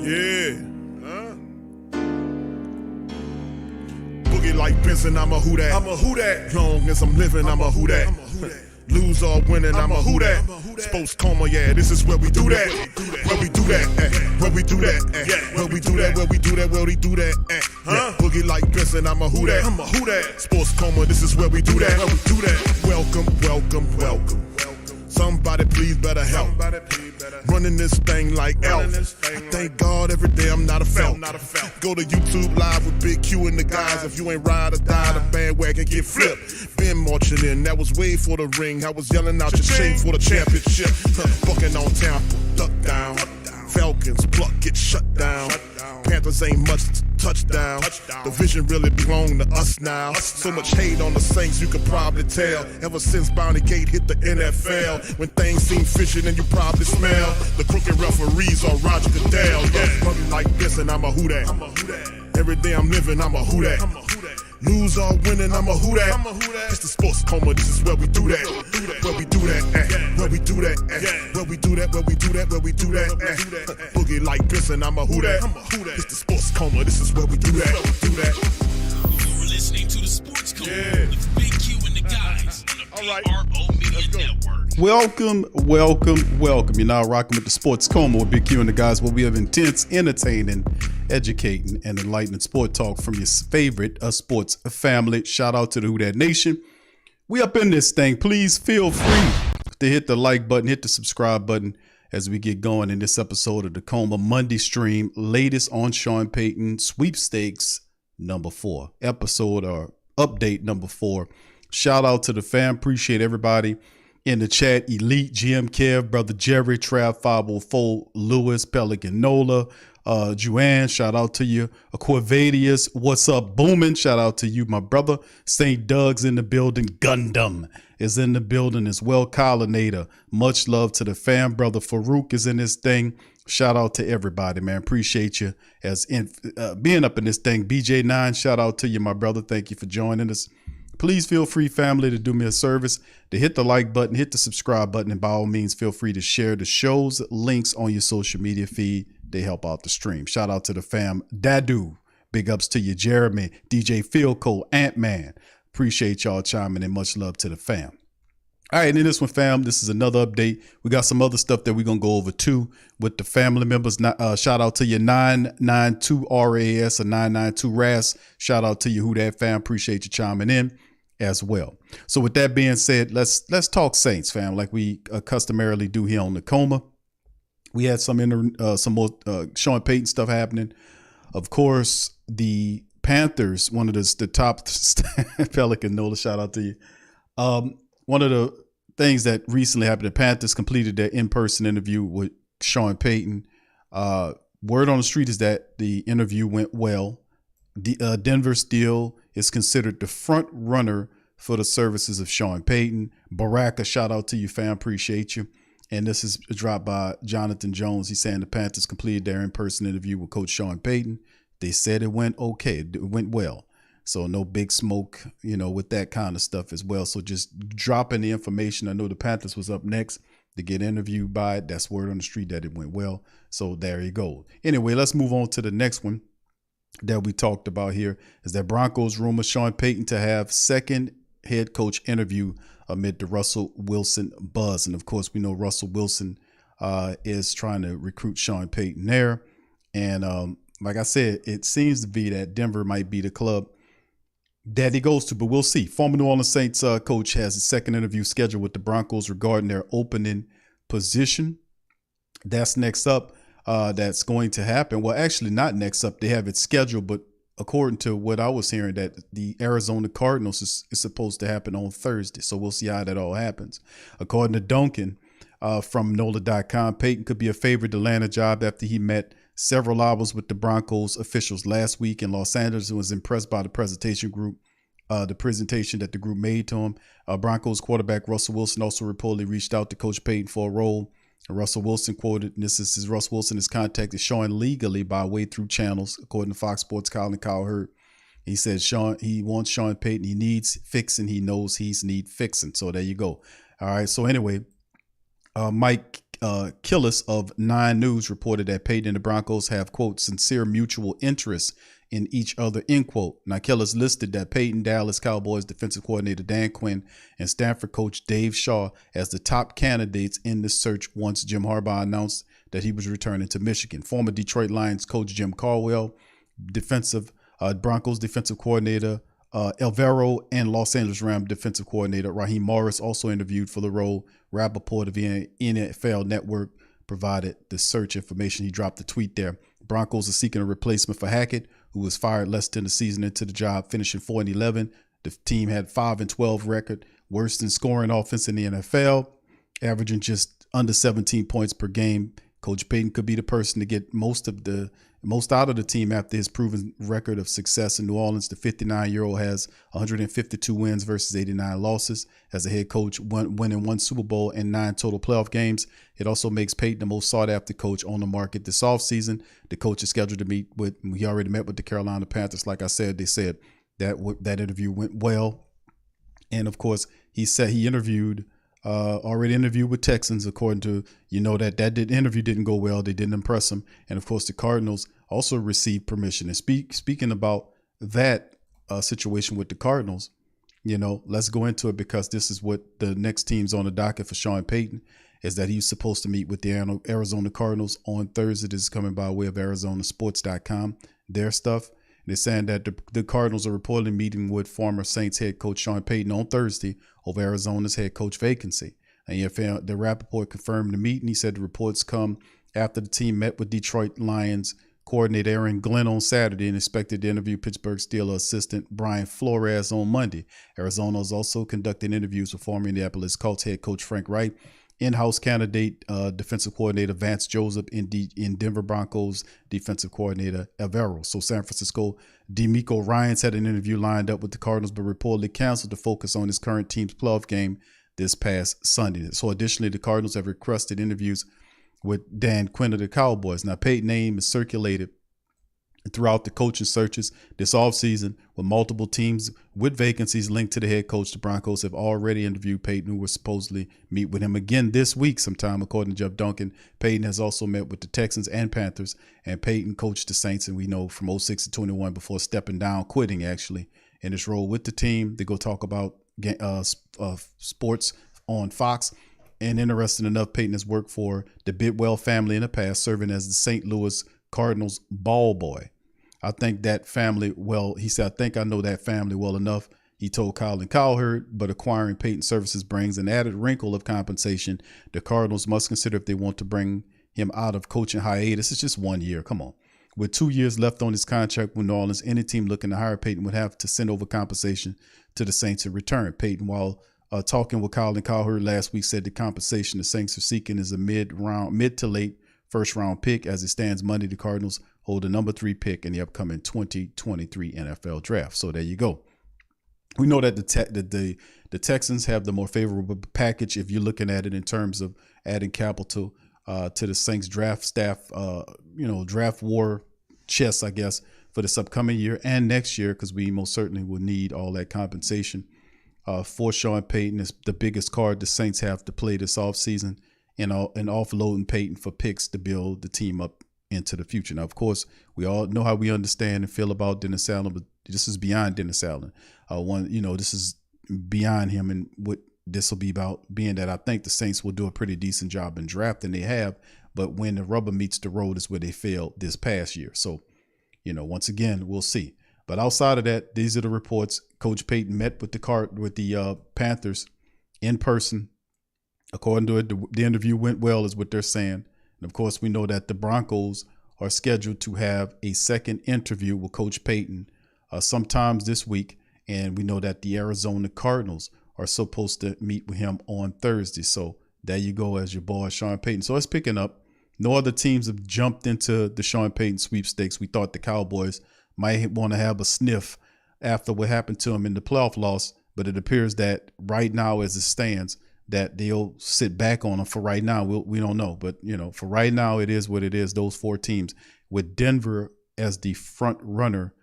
Yeah. Boogie like Benson, I'm a who that. I'm a who that. Long as I'm living, I'm a who that. Lose or winning, I'm a who that. Sports coma, yeah, this is where we do that. Where we do that, where we do that, where we do that, where we do that, where we do that. Boogie like Benson, I'm a who that. I'm a who that. Sports coma, this is where we do that. Where we do that. Welcome, welcome, welcome. Somebody please better help. Running this thing like Elf. I thank God every day I'm not a felt. Go to YouTube Live with Big Q and the guys. If you ain't ride or die, the bandwagon get flipped. Been marching in, that was way for the ring. I was yelling out your shame for the championship. Bucking on Tampa, duck down. Falcons, pluck, get shut down. Panthers ain't much touchdown. The vision really belong to us now. So much hate on the Saints, you could probably tell. Ever since Bounty Gate hit the NFL, when things seem fishy, then you probably smell the crooked referees or Roger Goodell. Yeah, like this, and I'm a who that. Every day I'm living, I'm a who that. Lose or winning, I'm a who that. It's the sports coma, this is where we do that. Where we do that, where we do that, where we do that, where we do that, where we do that. Boogie like this, and I'm a who that. It's the sports coma, this is where we do that. You're listening to the Sports Coma with Big Q and the guys on the PRO Media Network. Welcome. You're now rocking with the Sports Coma with Big Q and the guys, where we have intense, entertaining, educating, and enlightening sport talk from your favorite sports family. Shout out to the Who Dat Nation. We up in this thing. Please feel free to hit the like button, hit the subscribe button as we get going in this episode of the Coma Monday stream. Latest on Sean Payton Sweepstakes number 4. Episode or update number 4. Shout out to the fam. Appreciate everybody in the chat. Elite, GM Kev, Brother Jerry, Trav 504, Lewis, Pelican Nola, Juan, shout out to you. Aquavadius, what's up, booming? Shout out to you, my brother. St. Doug's in the building. Gundam is in the building as well. Collinator, much love to the fam. Brother Farouk is in this thing. Shout out to everybody, man. Appreciate you as being up in this thing. BJ9, shout out to you, my brother. Thank you for joining us. Please feel free, family, to do me a service, to hit the like button, hit the subscribe button, and by all means, feel free to share the show's links on your social media feed. They help out the stream. Shout out to the fam. Dadu, big ups to you. Jeremy, DJ Philco, Ant-Man. Appreciate y'all chiming in. Much love to the fam. All right, and in this one, fam, this is another update. We got some other stuff that we're going to go over, too, with the family members. Shout out to you, 992RAS or 992RAS. Shout out to you, Who Dat fam. Appreciate you chiming in as well. So with that being said, let's talk Saints, fam, like we customarily do here on the Coma. We had some more Sean Payton stuff happening. Of course, the Panthers, one of the top Pelican Nola, shout out to you. One of the things that recently happened, the Panthers completed their in-person interview with Sean Payton. Word on the street is that the interview went well. Denver still is considered the front runner for the services of Sean Payton. Baraka, shout out to you, fam. Appreciate you. And this is dropped by Jonathan Jones. He's saying the Panthers completed their in-person interview with Coach Sean Payton. They said it went okay. It went well. So no big smoke, with that kind of stuff as well. So just dropping the information. I know the Panthers was up next to get interviewed by it. That's word on the street that it went well. So there you go. Anyway, let's move on to the next one that we talked about here is that Broncos rumor Sean Payton to have second head coach interview amid the Russell Wilson buzz. And of course, we know Russell Wilson is trying to recruit Sean Payton there. And like I said, it seems to be that Denver might be the club that he goes to, but we'll see. Former New Orleans Saints coach has a second interview scheduled with the Broncos regarding their opening position. That's next up. That's going to happen. Well, actually not next up. They have it scheduled, but according to what I was hearing, that the Arizona Cardinals is supposed to happen on Thursday. So we'll see how that all happens. According to Duncan from NOLA.com, Payton could be a favorite to land a job after he met several hours with the Broncos officials last week in Los Angeles and was impressed by the presentation that the group made to him. Broncos quarterback Russell Wilson also reportedly reached out to Coach Payton for a role. Russell Wilson quoted, and this is Russell Wilson is contacted Sean legally by way through channels, according to Fox Sports. Kyle heard. He said he wants Sean Payton. He needs fixing. He knows he's need fixing. So there you go. All right. So anyway, Mike Killis of 9 News reported that Payton and the Broncos have, quote, sincere mutual interest in each other, end quote. Now, Killis listed that Payton, Dallas Cowboys defensive coordinator Dan Quinn, and Stanford coach Dave Shaw as the top candidates in the search once Jim Harbaugh announced that he was returning to Michigan. Former Detroit Lions coach Jim Caldwell, Broncos defensive coordinator Alvaro, and Los Angeles Rams defensive coordinator Raheem Morris also interviewed for the role. Rappaport of the NFL Network provided the search information. He dropped a tweet there. Broncos are seeking a replacement for Hackett, who was fired less than a season into the job, finishing 4-11. The team had 5-12 record, worst in scoring offense in the NFL, averaging just under 17 points per game. Coach Payton could be the person to get most out of the team after his proven record of success in New Orleans. The 59-year-old has 152 wins versus 89 losses. As a head coach, winning 1 Super Bowl and 9 total playoff games. It also makes Payton the most sought-after coach on the market this offseason. The coach is scheduled to meet with, he already met with the Carolina Panthers. Like I said, they said that interview went well. And, of course, he said he already interviewed with Texans, according to, that interview didn't go well. They didn't impress him. And, of course, the Cardinals also received permission. And speaking about that situation with the Cardinals, let's go into it, because this is what the next team's on the docket for Sean Payton, is that he's supposed to meet with the Arizona Cardinals on Thursday. This is coming by way of ArizonaSports.com, their stuff. They're saying that the Cardinals are reportedly meeting with former Saints head coach Sean Payton on Thursday over Arizona's head coach vacancy. And the Rappaport confirmed the meeting. He said the reports come after the team met with Detroit Lions coordinator Aaron Glenn on Saturday and expected to interview Pittsburgh Steelers assistant Brian Flores on Monday. Arizona is also conducting interviews with former Indianapolis Colts head coach Frank Wright, in-house candidate defensive coordinator Vance Joseph, in Denver Broncos defensive coordinator Alvaro. So San Francisco D'Amico Ryans had an interview lined up with the Cardinals, but reportedly canceled to focus on his current team's playoff game this past Sunday. So additionally, the Cardinals have requested interviews with Dan Quinn of the Cowboys. Now, Payton's name is circulated throughout the coaching searches this offseason, with multiple teams with vacancies linked to the head coach. The Broncos have already interviewed Payton, who will supposedly meet with him again this week sometime, according to Jeff Duncan. Payton has also met with the Texans and Panthers, and Payton coached the Saints, and we know from 06 to 21 before stepping down, quitting actually, in his role with the team. They go talk about sports on Fox. And interesting enough, Payton has worked for the Bidwell family in the past, serving as the St. Louis Cardinals ball boy. I think that family, he said, I think I know that family well enough, he told Colin Cowherd, but acquiring Payton services brings an added wrinkle of compensation. The Cardinals must consider if they want to bring him out of coaching hiatus. It's just 1 year. Come on. With 2 years left on his contract with New Orleans, any team looking to hire Payton would have to send over compensation to the Saints in return. Payton, while talking with Colin Cowherd last week, said the compensation the Saints are seeking is a mid to late first-round pick. As it stands Monday, the Cardinals hold the number 3 pick in the upcoming 2023 NFL draft. So there you go. We know that the Texans have the more favorable package if you're looking at it in terms of adding capital to the Saints draft staff, draft war chest, I guess, for this upcoming year and next year, because we most certainly will need all that compensation. For Sean Payton, is the biggest card the Saints have to play this offseason, and offloading Payton for picks to build the team up into the future. Now, of course, we all know how we understand and feel about Dennis Allen, but this is beyond Dennis Allen. This is beyond him, and what this will be about, being that I think the Saints will do a pretty decent job in drafting. They have, but when the rubber meets the road is where they failed this past year. So, once again, we'll see. But outside of that, these are the reports. Coach Payton met with the Panthers in person. According to it, the interview went well, is what they're saying. And of course, we know that the Broncos are scheduled to have a second interview with Coach Payton sometimes this week. And we know that the Arizona Cardinals are supposed to meet with him on Thursday. So there you go, as your boy, Sean Payton. So it's picking up. No other teams have jumped into the Sean Payton sweepstakes. We thought the Cowboys might want to have a sniff after what happened to him in the playoff loss, but it appears that right now, as it stands, that they'll sit back on him for right now. We don't know, but for right now, it is what it is. Those 4 teams, with Denver as the front runner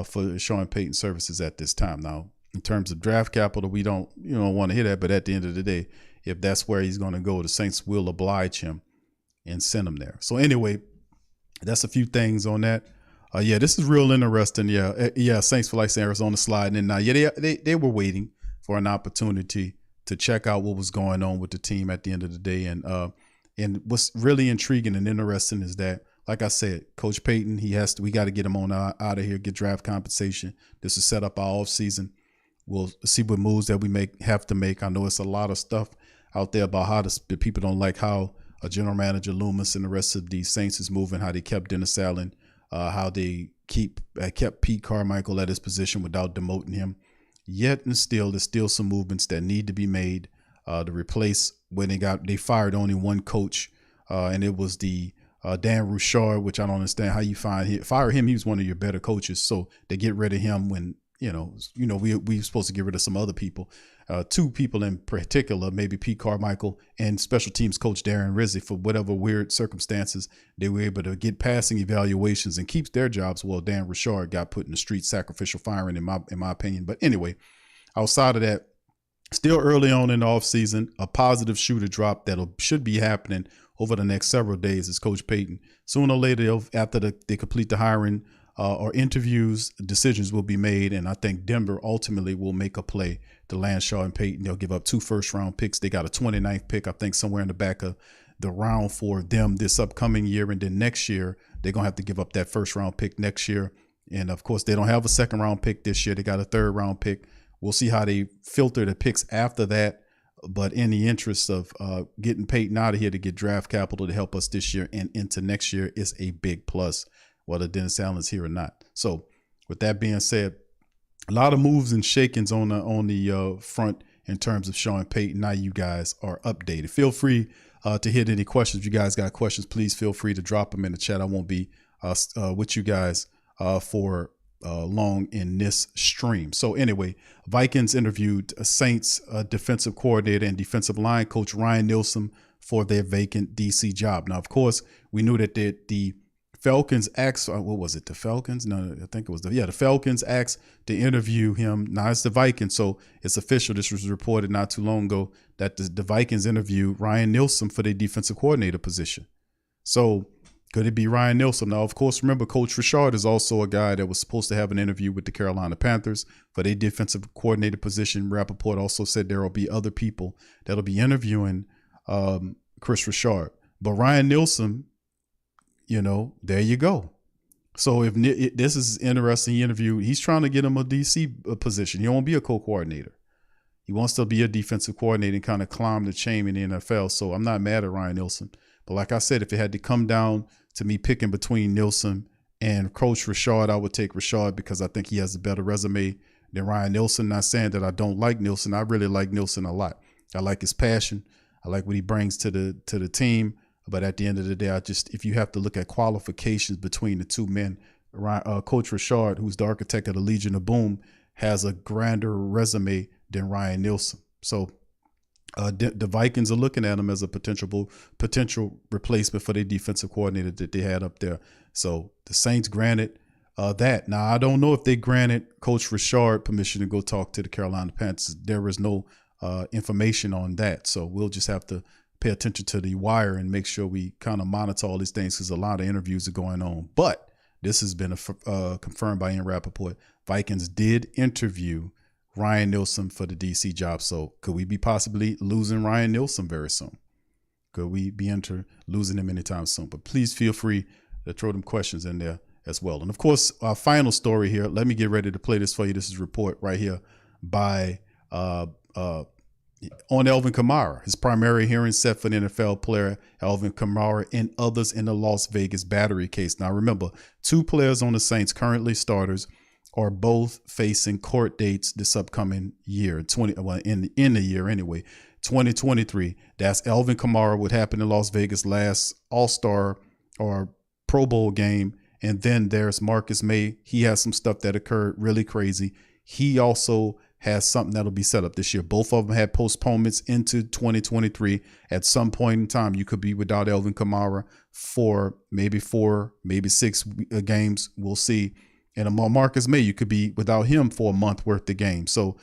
for Sean Payton services at this time. Now, in terms of draft capital, we don't want to hear that, but at the end of the day, if that's where he's going to go, the Saints will oblige him and send him there. So anyway, that's a few things on that. Yeah, this is real interesting. Yeah, Saints for like Arizona sliding in now. Yeah, they were waiting for an opportunity to check out what was going on with the team at the end of the day. And what's really intriguing and interesting is that, like I said, Coach Payton, we got to get him on out of here, get draft compensation. This is set up our offseason. We'll see what moves that we have to make. I know it's a lot of stuff out there about how the people don't like how a general manager Loomis and the rest of the Saints is moving, how they kept Dennis Allen, how they kept Pete Carmichael at his position without demoting him. Yet and still, there's still some movements that need to be made to replace when they fired only one coach, and it was the Dan Rouchard, which I don't understand how you fire him. He was one of your better coaches, so they get rid of him when we supposed to get rid of some other people. Two people in particular, maybe Pete Carmichael and special teams coach Darren Rizzi, for whatever weird circumstances, they were able to get passing evaluations and keep their jobs. Well, Dan Rouchard got put in the street, sacrificial firing in my opinion. But anyway, outside of that, still early on in the offseason, a positive shooter drop that should be happening over the next several days is Coach Payton. Sooner or later, after they complete the hiring or interviews, decisions will be made. And I think Denver ultimately will make a play to land Sean Payton. They'll give up 2 first-round picks. They got a 29th pick, I think, somewhere in the back of the round for them this upcoming year. And then next year, they're going to have to give up that first-round pick next year. And, of course, they don't have a second-round pick this year. They got a third-round pick. We'll see how they filter the picks after that. But in the interest of getting Payton out of here to get draft capital to help us this year and into next year is a big plus, whether Dennis Allen's here or not. So with that being said, a lot of moves and shakings on the front in terms of Sean Payton. Now you guys are updated. Feel free to hit any questions. If you guys got questions, please feel free to drop them in the chat. I won't be with you guys for long in this stream. So anyway, Vikings interviewed Saints defensive coordinator and defensive line coach Ryan Nielsen for their vacant DC job. Now, of course, we knew that the Falcons asked, what was it? The Falcons? No, I think it was the Falcons asked to interview him. Now it's the Vikings, so it's official. This was reported not too long ago that the Vikings interviewed Ryan Nielsen for their defensive coordinator position. So could it be Ryan Nielsen? Now, of course, remember, Coach Richard is also a guy that was supposed to have an interview with the Carolina Panthers for their defensive coordinator position. Rappaport also said there will be other people that'll be interviewing Chris Richard. But Ryan Nielsen, there you go. So if this is interesting interview, he's trying to get him a DC position. He won't be a co-coordinator. He wants to be a defensive coordinator and kind of climb the chain in the NFL. So I'm not mad at Ryan Nielsen. But like I said, if it had to come down to me picking between Nielsen and Coach Richard, I would take Richard because I think he has a better resume than Ryan Nielsen. Not saying that I don't like Nielsen. I really like Nielsen a lot. I like his passion. I like what he brings to the team. But at the end of the day, if you have to look at qualifications between the two men, Coach Richard, who's the architect of the Legion of Boom, has a grander resume than Ryan Nielsen. So the Vikings are looking at him as a potential replacement for their defensive coordinator that they had up there. So the Saints granted that. Now, I don't know if they granted Coach Richard permission to go talk to the Carolina Panthers. There is no information on that. So we'll just have to pay attention to the wire and make sure we kind of monitor all these things because a lot of interviews are going on. But this has been confirmed by Ian Rappaport. Vikings did interview Ryan Nielsen for the DC job. So could we be possibly losing Ryan Nielsen very soon? Could we be losing him anytime soon? But please feel free to throw them questions in there as well. And of course, our final story here, let me get ready to play this for you. This is a report right here by on Alvin Kamara. His primary hearing set for the NFL player Alvin Kamara and others in the Las Vegas battery case. Now remember, 2 players on the Saints, currently starters, are both facing court dates this upcoming year, in the year anyway, 2023. That's Alvin Kamara, what happened in Las Vegas last All-Star or Pro Bowl game. And then there's Marcus May. He has some stuff that occurred really crazy. He also has something that'll be set up this year. Both of them had postponements into 2023. At some point in time, you could be without Alvin Kamara for maybe 4, maybe 6 games. We'll see. And Marcus May, you could be without him for a month worth of games. So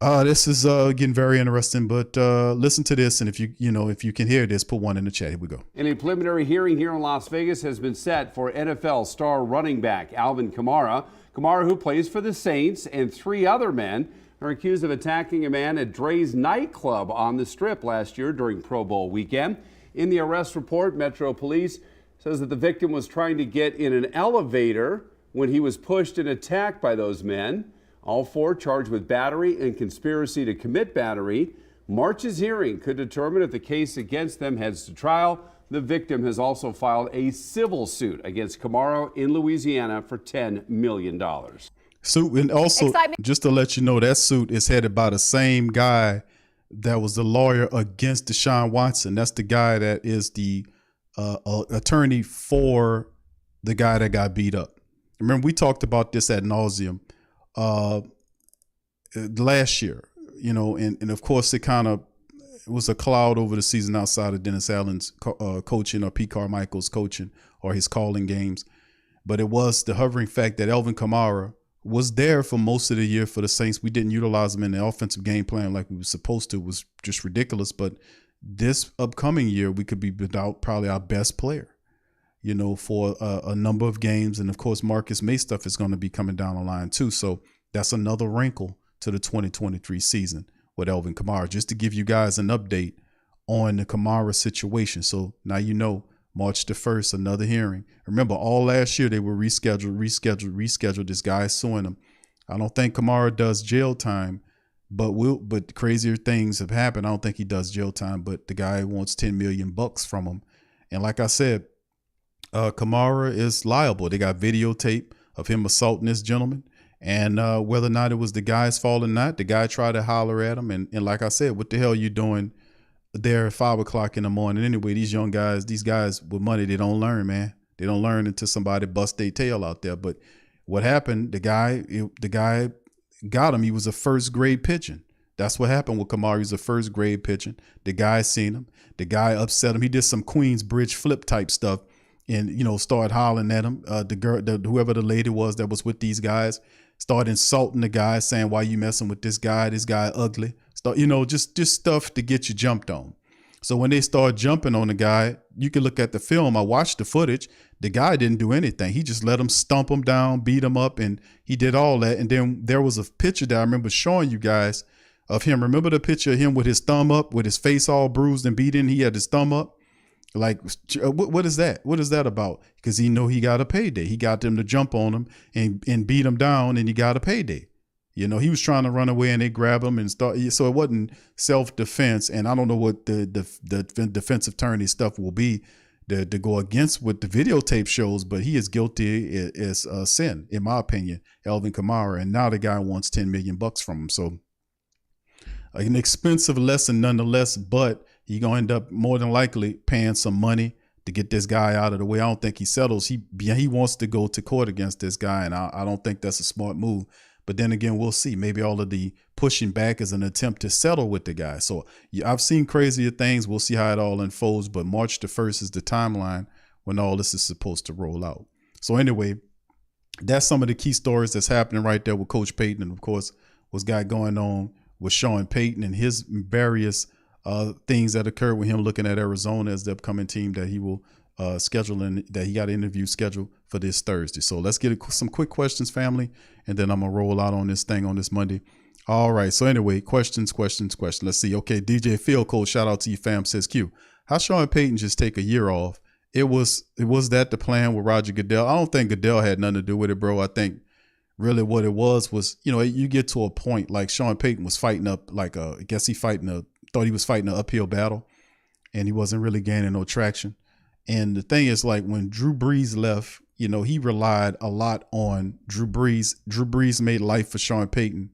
This is getting very interesting, but listen to this, and if you can hear this, put one in the chat. Here we go. And a preliminary hearing here in Las Vegas has been set for NFL star running back Alvin Kamara. Kamara, who plays for the Saints, and 3 other men are accused of attacking a man at Dre's nightclub on the Strip last year during Pro Bowl weekend. In the arrest report, Metro Police says that the victim was trying to get in an elevator when he was pushed and attacked by those men. All 4 charged with battery and conspiracy to commit battery. March's hearing could determine if the case against them heads to trial. The victim has also filed a civil suit against Kamara in Louisiana for $10 million. Suit, and also, Excitement. just to let you know, that suit is headed by the same guy that was the lawyer against Deshaun Watson. That's the guy that is the attorney for the guy that got beat up. Remember, we talked about this ad nauseum last year, and of course it was a cloud over the season outside of Dennis Allen's coaching or Pete Carmichael's coaching or his calling games. But it was the hovering fact that Alvin Kamara was there for most of the year for the Saints. We didn't utilize him in the offensive game plan like we were supposed to. It was just ridiculous. But this upcoming year, we could be without probably our best player, for a number of games. And of course, Marcus May stuff is going to be coming down the line too. So that's another wrinkle to the 2023 season with Alvin Kamara, just to give you guys an update on the Kamara situation. So now March the 1st, another hearing. Remember, all last year they were rescheduled. This guy is suing him. I don't think Kamara does jail time, but crazier things have happened. I don't think he does jail time, but the guy wants $10 million from him. And like I said, Kamara is liable. They got videotape of him assaulting this gentleman. And whether or not it was the guy's fault or not, the guy tried to holler at him. And like I said, what the hell you doing there at 5 o'clock in the morning? Anyway, these guys with money, they don't learn, man. They don't learn until somebody busts their tail out there. But what happened, the guy got him. He was a first grade pitching. That's what happened with Kamara. He was a first grade pitching. The guy seen him. The guy upset him. He did some Queensbridge flip type stuff and, started hollering at him. The girl, whoever the lady was that was with these guys, started insulting the guy, saying, "Why you messing with this guy? This guy ugly." Just stuff to get you jumped on. So when they start jumping on the guy, you can look at the film. I watched the footage. The guy didn't do anything. He just let him stomp him down, beat him up, and he did all that. And then there was a picture that I remember showing you guys of him. Remember the picture of him with his thumb up, with his face all bruised and beaten? He had his thumb up. Like, what is that? What is that about? Because he he got a payday. He got them to jump on him and beat him down, and he got a payday. He was trying to run away, and they grab him and start. So it wasn't self-defense. And I don't know what the defensive attorney stuff will be to go against what the videotape shows, but he is guilty as sin, in my opinion, Alvin Kamara. And now the guy wants $10 million from him. So an expensive lesson nonetheless, but you're going to end up more than likely paying some money to get this guy out of the way. I don't think he settles. He wants to go to court against this guy, and I don't think that's a smart move. But then again, we'll see. Maybe all of the pushing back is an attempt to settle with the guy. So I've seen crazier things. We'll see how it all unfolds. But March the 1st is the timeline when all this is supposed to roll out. So anyway, that's some of the key stories that's happening right there with Coach Payton. And of course, what's got going on with Sean Payton and his various things that occurred with him looking at Arizona as the upcoming team that he will schedule, and that he got an interview scheduled for this Thursday. So let's get some quick questions, family, and then I'm going to roll out on this thing on this Monday. All right. So anyway, questions. Let's see. Okay. DJ Field Coach, shout out to you, fam, says Q. How Sean Payton just take a year off? It was that the plan with Roger Goodell? I don't think Goodell had nothing to do with it, bro. I think really what it was, you get to a point like Sean Payton was fighting up thought he was fighting an uphill battle, and he wasn't really gaining no traction. And the thing is, like, when Drew Brees left, he relied a lot on Drew Brees. Drew Brees made life for Sean Payton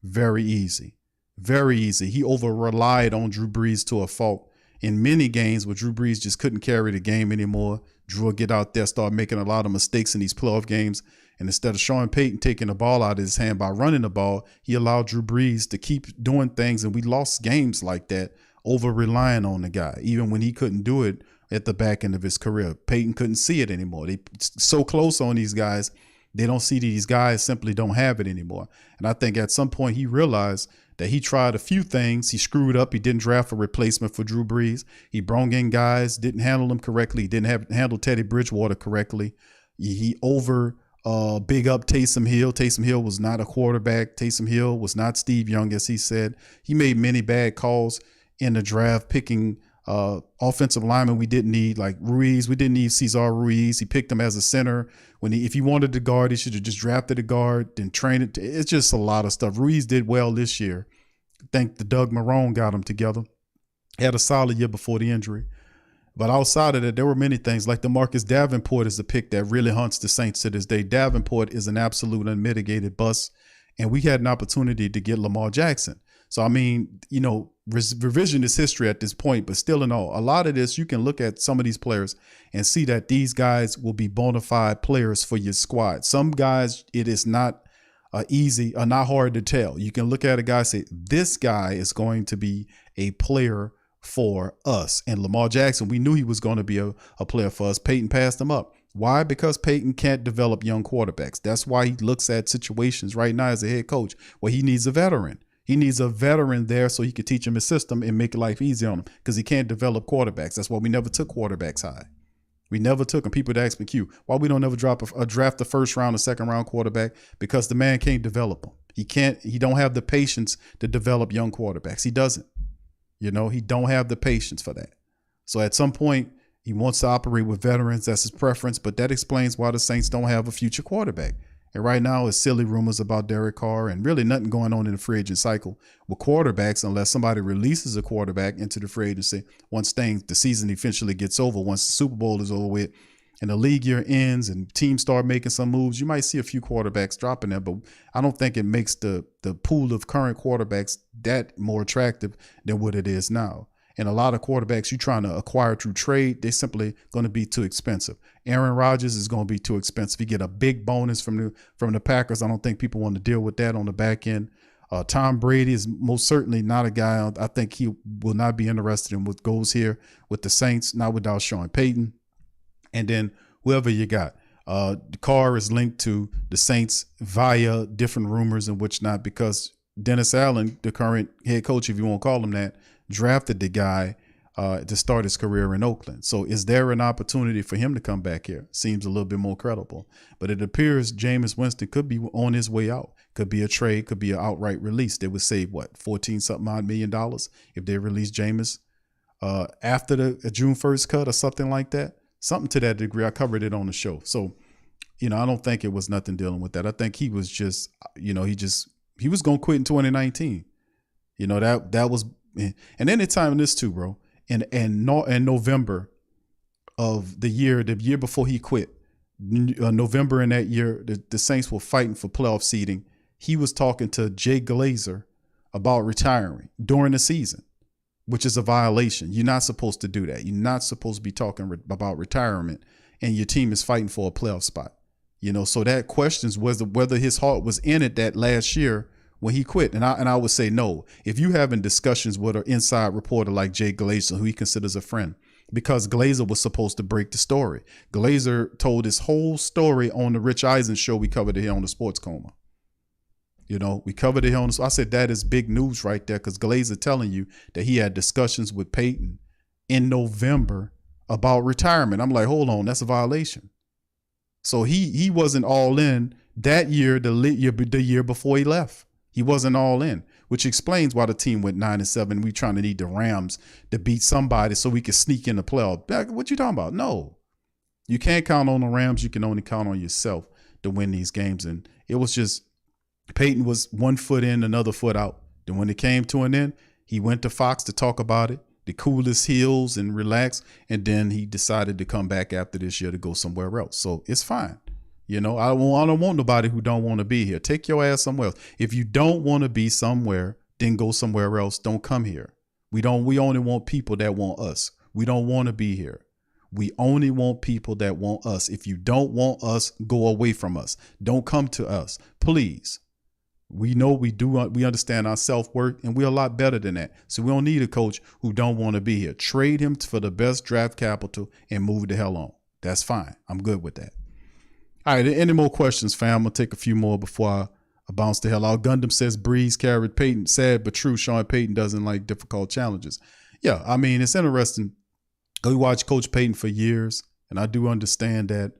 very easy. Very easy. He over-relied on Drew Brees to a fault in many games where Drew Brees just couldn't carry the game anymore. Drew would get out there, start making a lot of mistakes in these playoff games. And instead of Sean Payton taking the ball out of his hand by running the ball, he allowed Drew Brees to keep doing things. And we lost games like that, over-relying on the guy, even when he couldn't do it at the back end of his career. Payton couldn't see it anymore. They so close on these guys, they don't see these guys simply don't have it anymore. And I think at some point he realized that he tried a few things. He screwed up. He didn't draft a replacement for Drew Brees. He brought in guys, didn't handle them correctly. He didn't handle Teddy Bridgewater correctly. He big up Taysom Hill. Taysom Hill was not a quarterback. Taysom Hill was not Steve Young, as he said. He made many bad calls in the draft, picking offensive linemen we didn't need, like Ruiz. We didn't need Cesar Ruiz. He picked him as a center. If he wanted the guard, he should have just drafted a guard, then trained it. It's just a lot of stuff. Ruiz did well this year. I think the Doug Marrone got him together. Had a solid year before the injury. But outside of that, there were many things, like the Marcus Davenport is the pick that really haunts the Saints to this day. Davenport is an absolute unmitigated bust, and we had an opportunity to get Lamar Jackson. So, I mean, revisionist history at this point, but still in all, a lot of this, you can look at some of these players and see that these guys will be bona fide players for your squad. Some guys, it is not easy or not hard to tell. You can look at a guy and say, this guy is going to be a player for us. And Lamar Jackson, we knew he was going to be a player for us. Peyton passed him up. Why? Because Peyton can't develop young quarterbacks. That's why he looks at situations right now as a head coach where he needs a veteran. He needs a veteran there so he can teach him his system and make life easy on him, because he can't develop quarterbacks. That's why we never took quarterbacks high. We never took them. People that ask me, Q, why we don't ever draft the first round or second round quarterback? Because the man can't develop them. He don't have the patience to develop young quarterbacks. He doesn't. He don't have the patience for that. So at some point, he wants to operate with veterans. That's his preference. But that explains why the Saints don't have a future quarterback. And right now, it's silly rumors about Derek Carr and really nothing going on in the free agent cycle with quarterbacks, unless somebody releases a quarterback into the free agency once the season eventually gets over, once the Super Bowl is over with and the league year ends and teams start making some moves. You might see a few quarterbacks dropping there, but I don't think it makes the pool of current quarterbacks that more attractive than what it is now. And a lot of quarterbacks you're trying to acquire through trade, they're simply going to be too expensive. Aaron Rodgers is going to be too expensive. You get a big bonus from the Packers. I don't think people want to deal with that on the back end. Tom Brady is most certainly not a guy. I think he will not be interested in what goes here with the Saints, not without Sean Payton. And then whoever you got. Carr is linked to the Saints via different rumors and which not, because Dennis Allen, the current head coach, if you want to call him that, drafted the guy to start his career in Oakland. So is there an opportunity for him to come back here? Seems a little bit more credible. But it appears Jameis Winston could be on his way out. Could be a trade, could be an outright release. They would save, $14-something odd million if they release Jameis after the June 1st cut or something like that. Something to that degree. I covered it on the show. So, I don't think it was nothing dealing with that. I think he was just, he was going to quit in 2019. That was. And anytime in this too, bro, in November of the year before he quit, November in that year, the Saints were fighting for playoff seeding. He was talking to Jay Glazer about retiring during the season, which is a violation. You're not supposed to do that. You're not supposed to be talking about retirement, and your team is fighting for a playoff spot. So that questions whether his heart was in it that last year when he quit. And I would say no. If you having discussions with an inside reporter like Jay Glazer, who he considers a friend, because Glazer was supposed to break the story. Glazer told his whole story on the Rich Eisen show. We covered it here on the Sports Coma. We covered it here on the, I said that is big news right there, because Glazer telling you that he had discussions with Peyton in November about retirement. I'm like, hold on, that's a violation. So he wasn't all in that year, the year before he left. He wasn't all in, which explains why the team went 9-7. We trying to need the Rams to beat somebody so we can sneak in the playoff. What you talking about? No, you can't count on the Rams. You can only count on yourself to win these games. And it was just Peyton was one foot in, another foot out. Then when it came to an end, he went to Fox to talk about it, to cool his heels and relax. And then he decided to come back after this year to go somewhere else. So it's fine. I don't want nobody who don't want to be here. Take your ass somewhere else. If you don't want to be somewhere, then go somewhere else. Don't come here. We only want people that want us. We don't want to be here. We only want people that want us. If you don't want us, go away from us. Don't come to us, please. We know we understand our self-worth, and we're a lot better than that. So we don't need a coach who don't want to be here. Trade him for the best draft capital and move the hell on. That's fine. I'm good with that. All right, any more questions, fam? I'm going to take a few more before bounce the hell out. Gundam says Breeze carried Payton. Sad but true. Sean Payton doesn't like difficult challenges. Yeah, I mean, it's interesting. We watched Coach Payton for years, and I do understand that,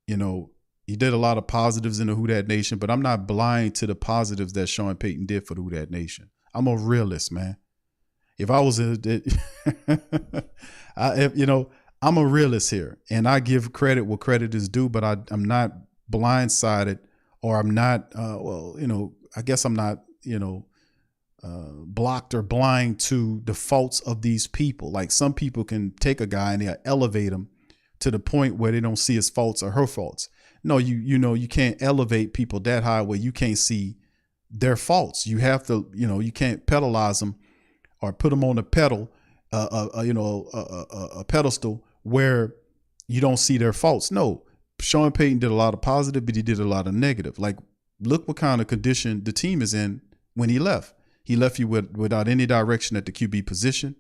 you know, he did a lot of positives in the Who Dat Nation, but I'm not blind to the positives that Sean Payton did for the Who Dat Nation. I'm a realist, man. If I was I'm a realist here, and I give credit where credit is due, but I'm not blindsided, or I'm not, I guess I'm not, blocked or blind to the faults of these people. Like, some people can take a guy and they'll elevate him to the point where they don't see his faults or her faults. No, you can't elevate people that high where you can't see their faults. You have to, you can't pedalize them or put them on a pedal, a pedestal where you don't see their faults. No, Sean Payton did a lot of positive, but he did a lot of negative. Like, look what kind of condition the team is in when he left. He left you without any direction at the QB position.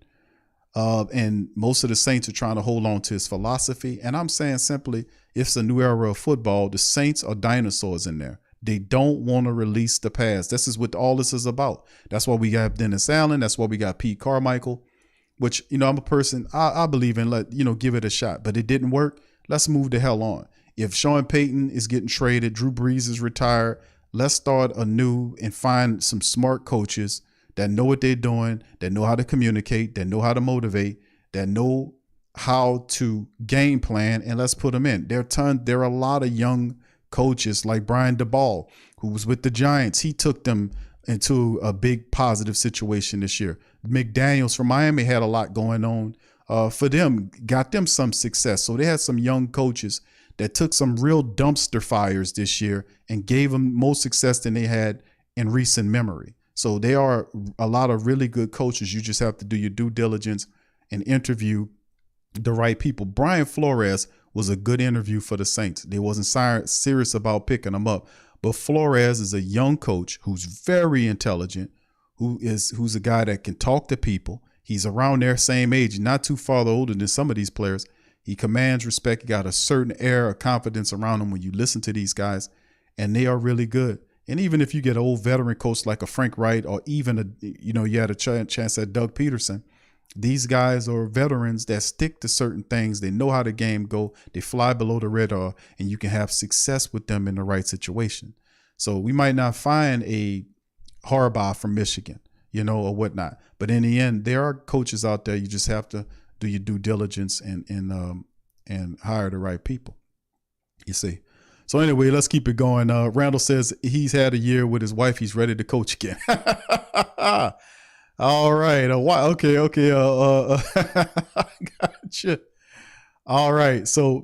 And most of the Saints are trying to hold on to his philosophy. And I'm saying simply, it's a new era of football. The Saints are dinosaurs in there. They don't want to release the past. This is what all this is about. That's why we got Dennis Allen. That's why we got Pete Carmichael, which, I'm a person, I believe in, give it a shot. But it didn't work. Let's move the hell on. If Sean Payton is getting traded, Drew Brees is retired, let's start anew and find some smart coaches that know what they're doing, that know how to communicate, that know how to motivate, that know how to game plan, and let's put them in. There are a lot of young coaches like Brian DeBall, who was with the Giants. He took them into a big positive situation this year. McDaniels from Miami had a lot going on for them, got them some success. So they had some young coaches that took some real dumpster fires this year and gave them more success than they had in recent memory. So they are a lot of really good coaches. You just have to do your due diligence and interview the right people. Brian Flores was a good interview for the Saints. They wasn't serious about picking him up. But Flores is a young coach who's very intelligent, who's a guy that can talk to people. He's around their same age, not too far older than some of these players. He commands respect. He got a certain air of confidence around him when you listen to these guys, and they are really good. And even if you get an old veteran coach like a Frank Wright, or even you had a chance at Doug Peterson, these guys are veterans that stick to certain things. They know how the game go. They fly below the radar, and you can have success with them in the right situation. So we might not find a Harbaugh from Michigan, or whatnot. But in the end, there are coaches out there. You just have to do your due diligence and hire the right people. You see. So anyway, let's keep it going. Randall says he's had a year with his wife. He's ready to coach again. All right. Okay. Gotcha. All right. So,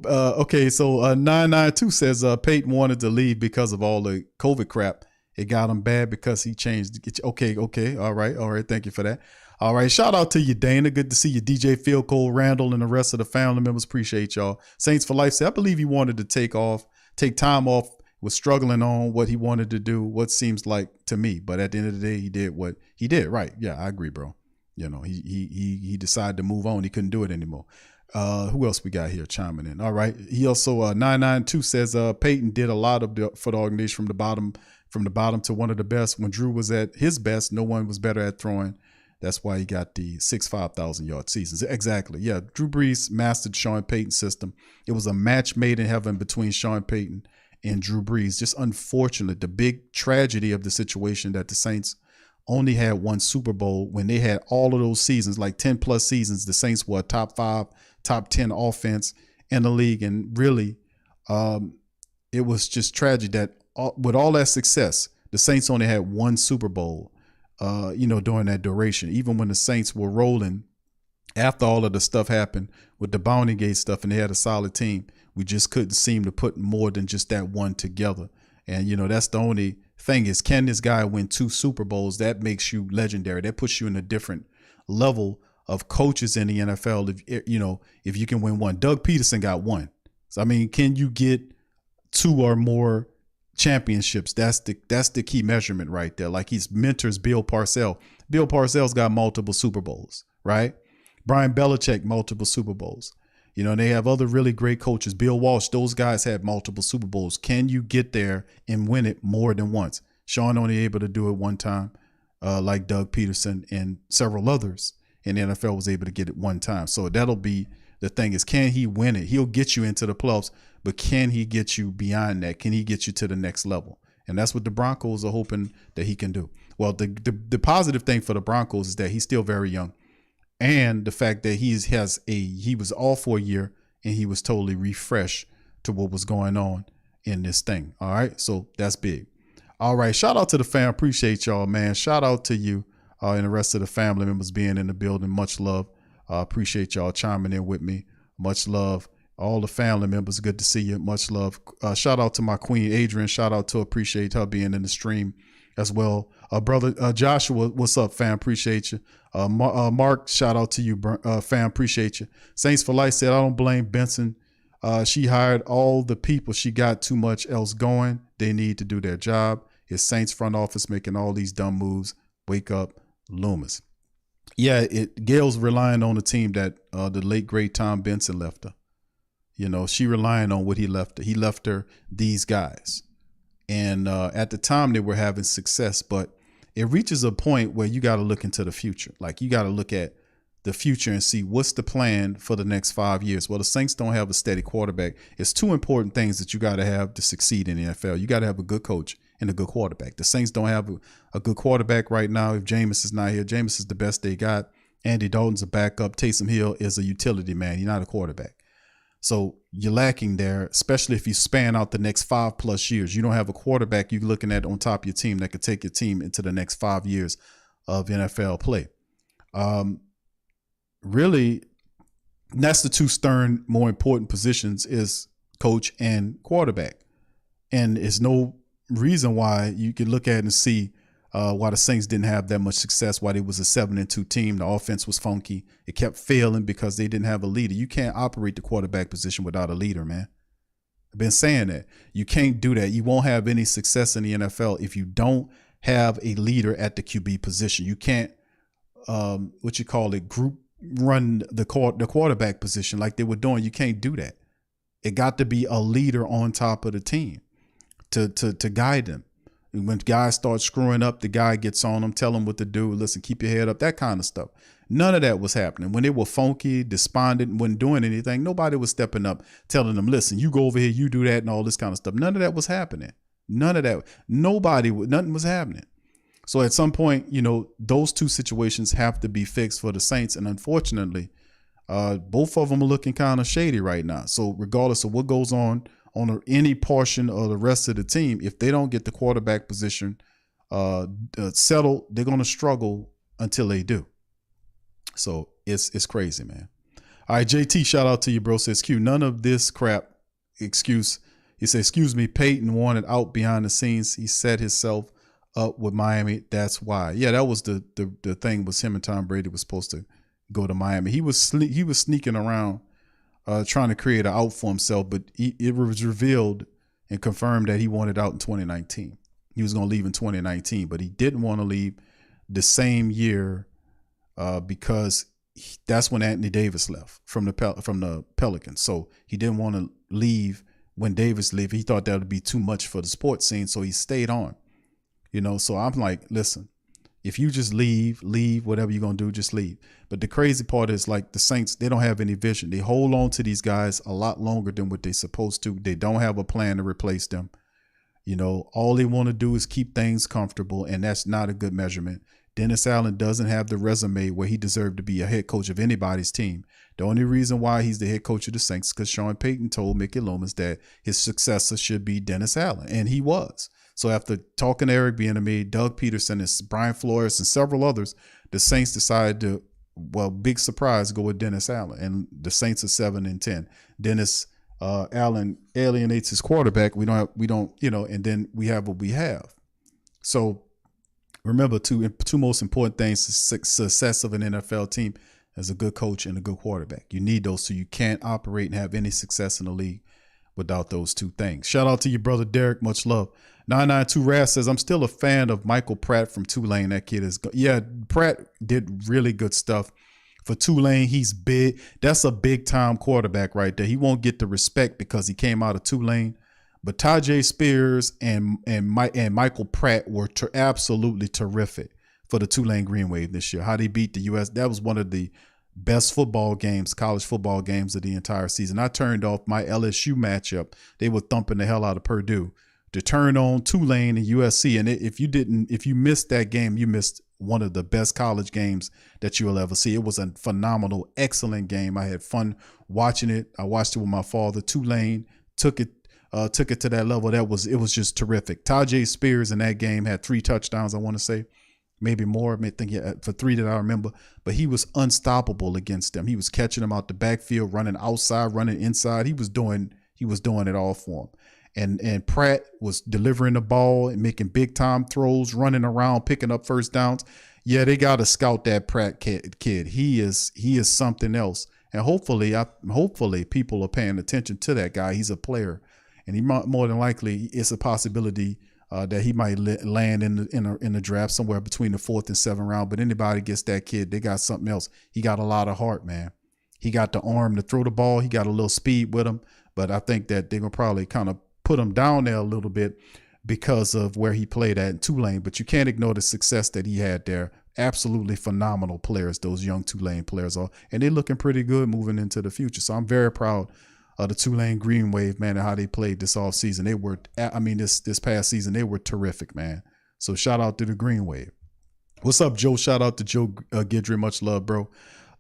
So 992 says Peyton wanted to leave because of all the COVID crap. It got him bad because he changed. Okay. All right. Thank you for that. All right. Shout out to you, Dana. Good to see you, DJ Phil Cole, Randall, and the rest of the family members. Appreciate y'all. Saints for Life said, I believe he wanted to take time off, was struggling on what he wanted to do, what seems like to me. But at the end of the day, he did what he did. Right. Yeah, I agree, bro. He decided to move on. He couldn't do it anymore. Who else we got here chiming in? All right. He also 992 says Peyton did a lot for the organization from the bottom to one of the best. When Drew was at his best, no one was better at throwing. That's why he got the 5,000 yard seasons. Exactly. Yeah. Drew Brees mastered Sean Payton's system. It was a match made in heaven between Sean Payton and Drew Brees. Just unfortunate, the big tragedy of the situation that the Saints only had one Super Bowl when they had all of those seasons, like 10 plus seasons. The Saints were a top 5, top 10 offense in the league. And really, it was just tragic that with all that success, the Saints only had one Super Bowl. During that duration, even when the Saints were rolling after all of the stuff happened with the Bounty Gate stuff and they had a solid team, we just couldn't seem to put more than just that one together. And, that's the only thing is, can this guy win 2 Super Bowls? That makes you legendary. That puts you in a different level of coaches in the NFL. If you can win one. Doug Peterson got 1. So, can you get 2 or more championships? That's the key measurement right there. Like, he's mentors Bill Parcells. Bill Parcells got multiple Super Bowls, right? Brian Belichick, multiple Super Bowls. You know, they have other really great coaches. Bill Walsh, those guys had multiple Super Bowls. Can you get there and win it more than once? Sean only able to do it one time, like Doug Peterson and several others in the NFL was able to get it one time. So that'll be the thing is, can he win it? He'll get you into the playoffs, but can he get you beyond that? Can he get you to the next level? And that's what the Broncos are hoping that he can do. Well, the positive thing for the Broncos is that he's still very young. And the fact that he was off for a year and he was totally refreshed to what was going on in this thing. All right. So that's big. All right. Shout out to the fam. Appreciate y'all, man. Shout out to you and the rest of the family members being in the building. Much love. Appreciate y'all chiming in with me. Much love. All the family members. Good to see you. Much love. Shout out to my queen, Adrian. Shout out to appreciate her being in the stream as well. Brother Joshua, what's up, fam? Appreciate you. Mark, shout out to you, fam. Appreciate you. Saints for Life said, I don't blame Benson. She hired all the people. She got too much else going. They need to do their job. It's Saints front office making all these dumb moves. Wake up, Loomis. Yeah, Gail's relying on the team that the late, great Tom Benson left her. You know, she relying on what he left her. He left her these guys. And at the time they were having success, but it reaches a point where you got to look into the future. Like you got to look at the future and see what's the plan for the next 5 years. Well, the Saints don't have a steady quarterback. It's two important things that you got to have to succeed in the NFL. You got to have a good coach and a good quarterback. The Saints don't have a good quarterback right now. If Jameis is not here, Jameis is the best they got. Andy Dalton's a backup. Taysom Hill is a utility man. He's not a quarterback. So you're lacking there, especially if you span out the next 5+ years. You don't have a quarterback you're looking at on top of your team that could take your team into the next 5 years of NFL play. Really, that's the two stern, more important positions is coach and quarterback. And there's no reason why you can look at it and see why the Saints didn't have that much success, why they was a 7-2 team. The offense was funky. It kept failing because they didn't have a leader. You can't operate the quarterback position without a leader, man. I've been saying that. You can't do that. You won't have any success in the NFL if you don't have a leader at the QB position. You can't, group run the quarterback position like they were doing. You can't do that. It got to be a leader on top of the team to guide them. When guys start screwing up, the guy gets on them, tell them what to do. Listen, keep your head up, that kind of stuff. None of that was happening. When they were funky, despondent, and wasn't doing anything, nobody was stepping up, telling them, listen, you go over here, you do that, and all this kind of stuff. None of that was happening. None of that. Nothing was happening. So at some point, you know, those two situations have to be fixed for the Saints. And unfortunately, both of them are looking kind of shady right now. So regardless of what goes on any portion of the rest of the team, if they don't get the quarterback position settled, they're going to struggle until they do. So it's crazy, man. All right, JT, shout out to you, bro. Says Q, none of this crap excuse. He said, excuse me, Peyton wanted out behind the scenes. He set himself up with Miami. That's why. Yeah, that was the thing was him and Tom Brady was supposed to go to Miami. He was sneaking around trying to create an out for himself, but it was revealed and confirmed that he wanted out in 2019. He was going to leave in 2019, but he didn't want to leave the same year because that's when Anthony Davis left from the Pelicans. So he didn't want to leave when Davis left. He thought that would be too much for the sports scene, so he stayed on. You know, so I'm like, listen, if you just leave, whatever you're going to do, just leave. But the crazy part is, like, the Saints, they don't have any vision. They hold on to these guys a lot longer than what they're supposed to. They don't have a plan to replace them. You know, all they want to do is keep things comfortable, and that's not a good measurement. Dennis Allen doesn't have the resume where he deserved to be a head coach of anybody's team. The only reason why he's the head coach of the Saints is because Sean Payton told Mickey Loomis that his successor should be Dennis Allen, and he was. So after talking to Eric Bieniemy, Doug Peterson, and Brian Flores, and several others, the Saints decided to, well, big surprise, go with Dennis Allen. And the Saints are 7-10. Dennis Allen alienates his quarterback. We don't, you know, and then we have what we have. So remember, two most important things to success of an NFL team is a good coach and a good quarterback. You need those two. You can't operate and have any success in the league without those two things. Shout out to your brother Derek. Much love. 992 Raz says, I'm still a fan of Michael Pratt from Tulane. That kid is good. Yeah, Pratt did really good stuff For Tulane, he's big. That's a big-time quarterback right there. He won't get the respect because he came out of Tulane. But Tajay Spears and Michael Pratt were absolutely terrific for the Tulane Green Wave this year. How they beat the U.S. That was one of the best football games, college football games of the entire season. I turned off my LSU matchup. They were thumping the hell out of Purdue to turn on Tulane and USC. And if you missed that game, you missed one of the best college games that you'll ever see. It was a phenomenal, excellent game. I had fun watching it. I watched it with my father. Tulane took it to that level. It was just terrific. Tajay Spears in that game had 3 touchdowns, I want to say. Maybe more. I may think for 3 that I remember. But he was unstoppable against them. He was catching them out the backfield, running outside, running inside. He was doing it all for them. And Pratt was delivering the ball and making big time throws, running around, picking up first downs. Yeah, they got to scout that Pratt kid. He is something else. And hopefully people are paying attention to that guy. He's a player, and he more than likely it's a possibility that he might land in the draft somewhere between the 4th and 7th round. But anybody gets that kid, they got something else. He got a lot of heart, man. He got the arm to throw the ball. He got a little speed with him. But I think that they're going to probably kind of put him down there a little bit because of where he played at in Tulane. But you can't ignore the success that he had there. Absolutely phenomenal players, those young Tulane players are. And they're looking pretty good moving into the future. So I'm very proud of the Tulane Green Wave, man, and how they played this offseason. This past season, they were terrific, man. So shout out to the Green Wave. What's up, Joe? Shout out to Joe Gidry. Much love, bro.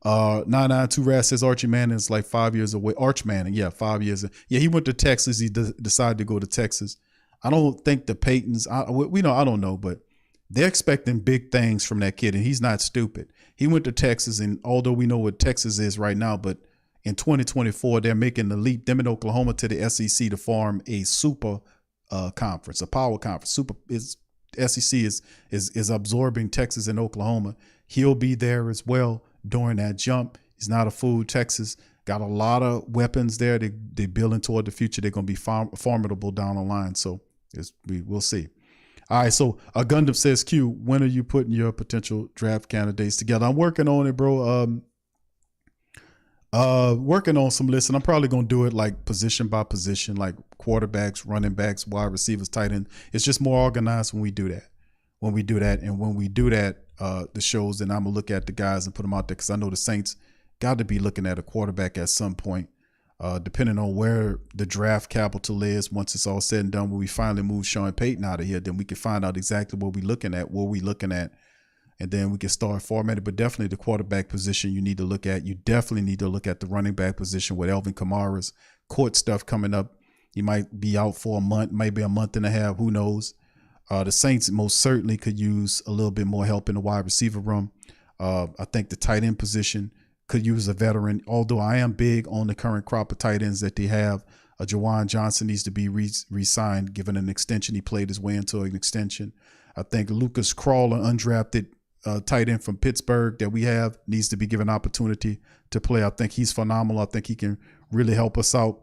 992 Raz says Archie Manning is like 5 years away. Arch Manning, yeah, 5 years. Yeah, he went to Texas. He decided to go to Texas. I don't think the Paytons, I don't know, but they're expecting big things from that kid, and he's not stupid. He went to Texas, and although we know what Texas is right now, but in 2024, they're making the leap, them in Oklahoma, to the SEC to form a super conference, a power conference. SEC is absorbing Texas and Oklahoma. He'll be there as well during that jump. He's not a fool. Texas got a lot of weapons there. They're building toward the future. They're going to be formidable down the line. So we'll see. All right, so Gundam says, Q, when are you putting your potential draft candidates together? I'm working on it, bro. Working on some lists, and I'm probably going to do it like position by position, like quarterbacks, running backs, wide receivers, tight end. It's just more organized when we do that. And when we do that, the shows, then I'm going to look at the guys and put them out there because I know the Saints got to be looking at a quarterback at some point, depending on where the draft capital is. Once it's all said and done, when we finally move Sean Payton out of here, then we can find out exactly what we're looking at, and then we can start formatting. But definitely the quarterback position you need to look at. You definitely need to look at the running back position with Alvin Kamara's court stuff coming up. He might be out for a month, maybe a month and a half. Who knows? The Saints most certainly could use a little bit more help in the wide receiver room. I think the tight end position could use a veteran, although I am big on the current crop of tight ends that they have. Jawan Johnson needs to be re-signed, given an extension. He played his way into an extension. I think Lucas Crawler, undrafted tight end from Pittsburgh that we have, needs to be given opportunity to play. I think he's phenomenal. I think he can really help us out.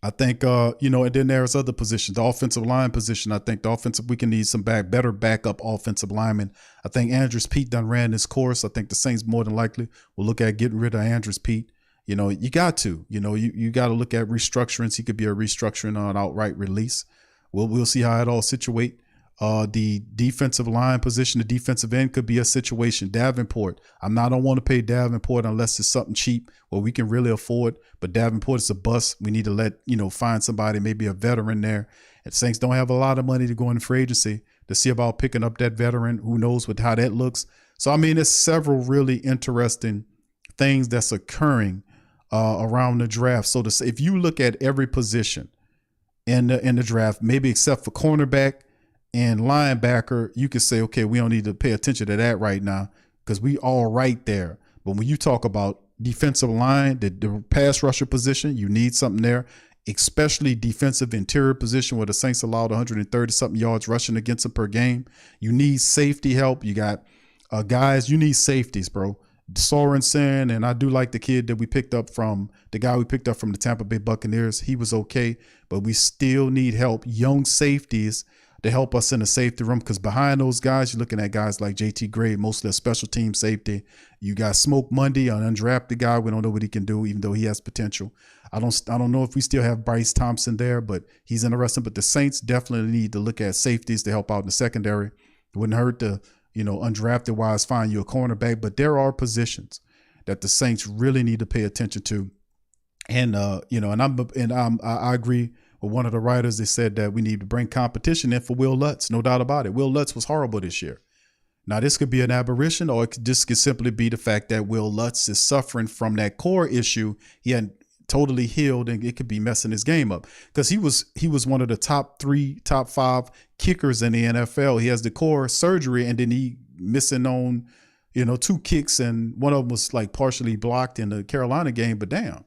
I think, and then there's other positions. The offensive line position, I think we can need some better backup offensive linemen. I think Andrews Pete done ran this course. I think the Saints more than likely will look at getting rid of Andrews Pete. You got to, you got to look at restructurings. He could be a restructuring or an outright release. We'll see how it all situate. The defensive line position, the defensive end could be a situation. Davenport, I don't want to pay Davenport unless it's something cheap where we can really afford. But Davenport is a bust. We need to find somebody, maybe a veteran there. And Saints don't have a lot of money to go in free agency to see about picking up that veteran. Who knows how that looks? So, there's several really interesting things that's occurring around the draft. So if you look at every position in the draft, maybe except for cornerback and linebacker, you could say, okay, we don't need to pay attention to that right now because we all right there. But when you talk about defensive line, the pass rusher position, you need something there, especially defensive interior position where the Saints allowed 130-something yards rushing against them per game. You need safety help. You got guys, you need safeties, bro. Sorensen, and I do like the kid that we picked up from the Tampa Bay Buccaneers. He was okay, but we still need help. Young safeties to help us in the safety room, because behind those guys, you're looking at guys like JT Gray, mostly a special team safety. You got Smoke Monday, an undrafted guy. We don't know what he can do, even though he has potential. I don't know if we still have Bryce Thompson there, but he's interesting. But the Saints definitely need to look at safeties to help out in the secondary. It wouldn't hurt to, undrafted wise, find you a cornerback. But there are positions that the Saints really need to pay attention to. And I agree with one of the writers. They said that we need to bring competition in for Will Lutz. No doubt about it. Will Lutz was horrible this year. Now, this could be an aberration, or this could simply be the fact that Will Lutz is suffering from that core issue. He hadn't totally healed, and it could be messing his game up, because he was one of the top 5 kickers in the NFL. He has the core surgery, and then he missing on, 2 kicks, and one of them was like partially blocked in the Carolina game. But damn,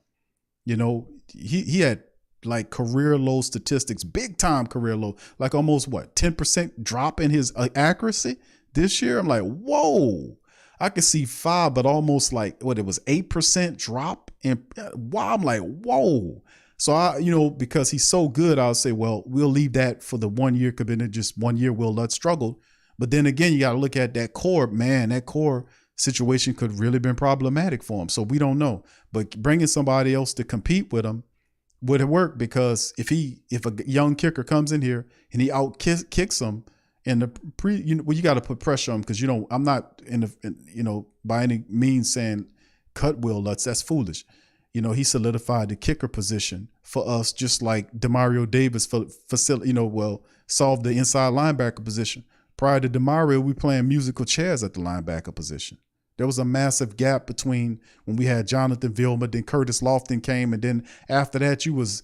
he had like career low statistics, big time career low, like almost 10% drop in his accuracy this year. I'm like, whoa. I could see 5, but almost like it was 8% drop. And wow, I'm like, whoa. So because he's so good, I'll say, well, we'll leave that for the 1 year. Could have been just 1 year Will Lutz struggled. But then again, you got to look at that core, man. That core situation could really been problematic for him. So we don't know. But bringing somebody else to compete with him would it work? Because if a young kicker comes in here and he out kicks him in the you got to put pressure on him, because I'm not by any means saying cut Will Lutz. That's foolish. He solidified the kicker position for us, just like Demario Davis solved the inside linebacker position. Prior to Demario, we playing musical chairs at the linebacker position. There was a massive gap between when we had Jonathan Vilma, then Curtis Lofton came, and then after that, you was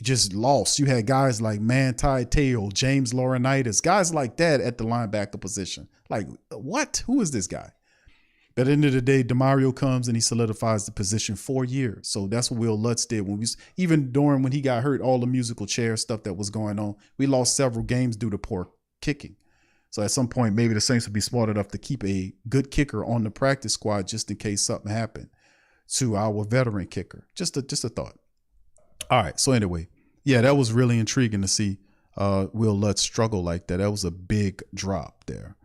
just lost. You had guys like Manti Te'o, James Laurinaitis, guys like that at the linebacker position. Like, what? Who is this guy? At the end of the day, Demario comes and he solidifies the position 4 years. So that's what Will Lutz did. Even when he got hurt, all the musical chair stuff that was going on, we lost several games due to poor kicking. So at some point, maybe the Saints would be smart enough to keep a good kicker on the practice squad just in case something happened to our veteran kicker. Just a thought. All right. So anyway, yeah, that was really intriguing to see Will Lutz struggle like that. That was a big drop there.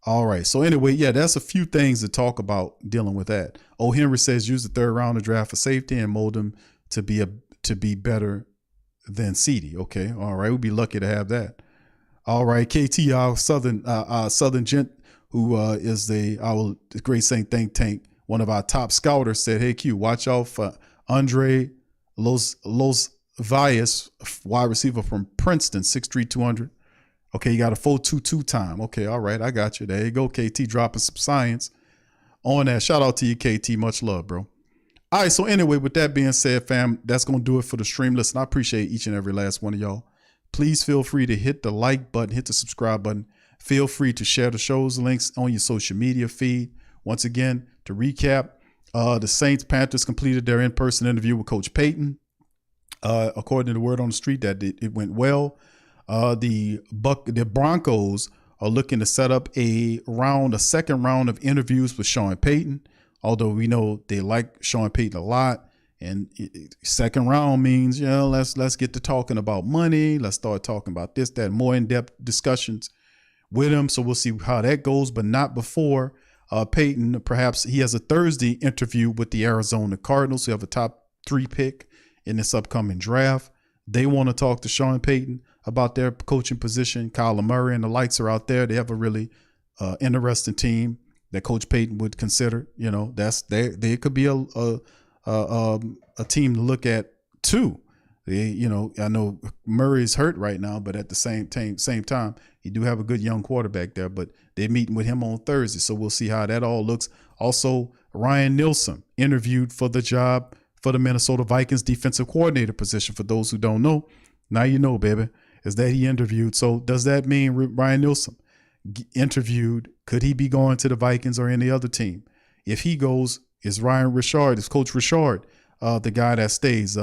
All right. So anyway, yeah, that's a few things to talk about dealing with that. O. Henry says use the 3rd round to draft for safety and mold him to be better than CD. Okay. All right. We'd be lucky to have that. All right, KT, our Southern gent, who is our Great Saint think tank, one of our top scouters, said, "Hey Q, watch out for Andre Los Valles, wide receiver from Princeton, 6'3", 200. Okay, you got a 4.22 time. Okay, all right, I got you. There you go, KT, dropping some science on that. Shout out to you, KT. Much love, bro. All right, so anyway, with that being said, fam, that's gonna do it for the stream. Listen, I appreciate each and every last one of y'all. Please feel free to hit the like button, hit the subscribe button. Feel free to share the show's links on your social media feed. Once again, to recap, the Saints Panthers completed their in-person interview with Coach Payton. According to the word on the street, that it went well. The Broncos are looking to set up a second round of interviews with Sean Payton. Although we know they like Sean Payton a lot. And second round means, let's get to talking about money. Let's start talking about this, that, more in-depth discussions with him. So we'll see how that goes, but not before Payton. Perhaps he has a Thursday interview with the Arizona Cardinals, who have a top 3 pick in this upcoming draft. They want to talk to Sean Payton about their coaching position. Kyler Murray and the lights are out there. They have a really interesting team that Coach Payton would consider. They could be a team to look at too. I know Murray's hurt right now, but at the same time, he do have a good young quarterback there. But they're meeting with him on Thursday, so we'll see how that all looks. Also, Ryan Nielsen interviewed for the job for the Minnesota Vikings defensive coordinator position. For those who don't know, now you know, baby, is that he interviewed. So does that mean Ryan Nielsen interviewed? Could he be going to the Vikings or any other team? If he goes, is Coach Richard the guy that stays?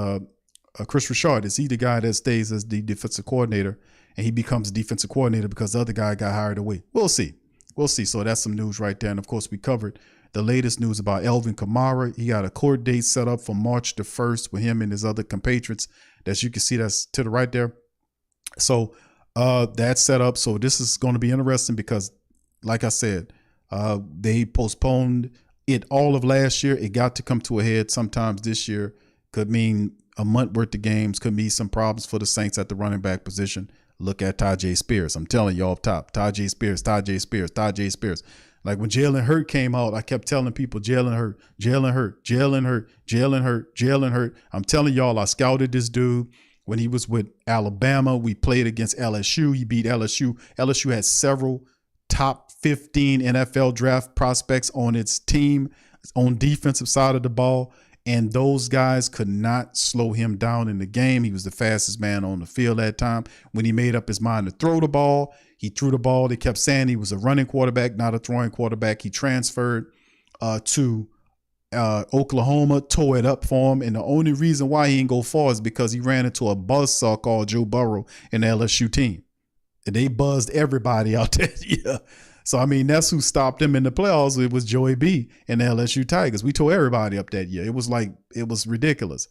Chris Richard, is he the guy that stays as the defensive coordinator and he becomes defensive coordinator because the other guy got hired away? We'll see. So that's some news right there. And of course, we covered the latest news about Alvin Kamara. He got a court date set up for March the 1st with him and his other compatriots. As you can see, that's to the right there. So that set up. So this is going to be interesting because, like I said, they postponed it all of last year. It got to come to a head sometimes this year. Could mean a month worth of games. Could be some problems for the Saints at the running back position. Look at Tyjae Spears. I'm telling you off top. Tyjae Spears. Like when Jalen Hurts came out, I kept telling people, Jalen Hurts. I'm telling y'all, I scouted this dude when he was with Alabama. We played against LSU. He beat LSU. LSU had several top 15 NFL draft prospects on its team on defensive side of the ball. And those guys could not slow him down in the game. He was the fastest man on the field that time. When he made up his mind to throw the ball, he threw the ball. They kept saying he was a running quarterback, not a throwing quarterback. He transferred to Oklahoma, tore it up for him. And the only reason why he didn't go far is because he ran into a buzzsaw called Joe Burrow in the LSU team. And they buzzed everybody out there. Yeah. So, I mean, that's who stopped him in the playoffs. It was Joey B and the LSU Tigers. We tore everybody up that year. It was ridiculous.